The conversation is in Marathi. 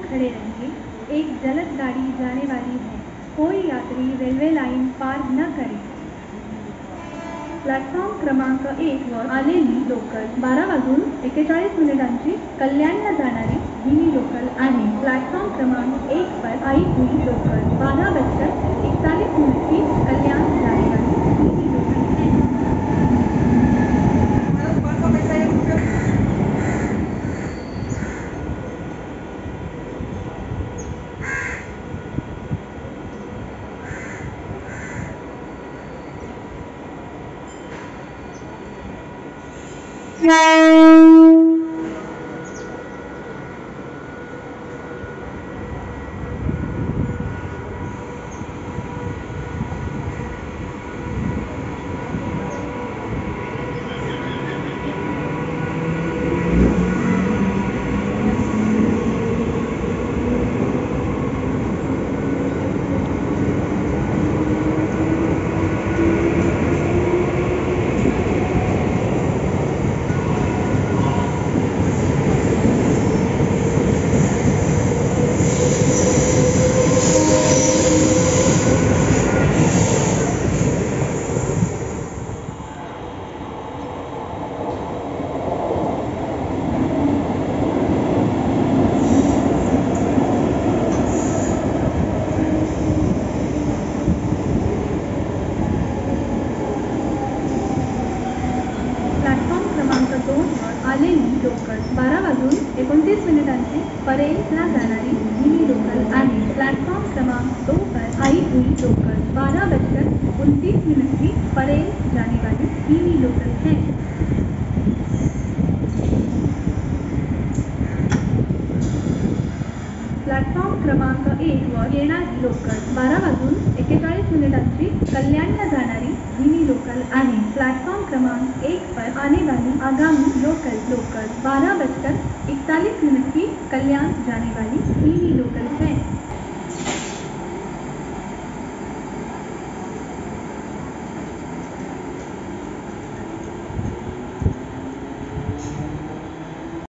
खड़े रहेंगे। एक जलद गाड़ी जाने वाली है, कोई यात्री रेल्वे लाइन पार न करे। प्लॅटफॉर्म क्रमांक 1 वर आलेली लोकल 12:41 कल्याणला जाणारी धीमी लोकल आहे। प्लॅटफॉर्म क्रमांक 1 पर आई हुई लोकल 12:41 कल्याण जाने वाली धीमी लोकल है। आलेली लोकल 12:29 परेलला जाणारी धीमी लोकल आहे। प्लॅटफॉर्म क्रमांक 2 पर आई हुई लोकल 12:29 परेल जाने वाली धीमी लोकल है। प्लॅटफॉर्म क्रमांक 1 वर येणारी लोकल 12:41 कल्याणला जाणारी धीमी लोकल आहे। प्लॅटफॉर्म क्रमांक 1 पर आने वाली आगामी लोकल 12:41 कल्याण जाने वाली धीमी लोकल है।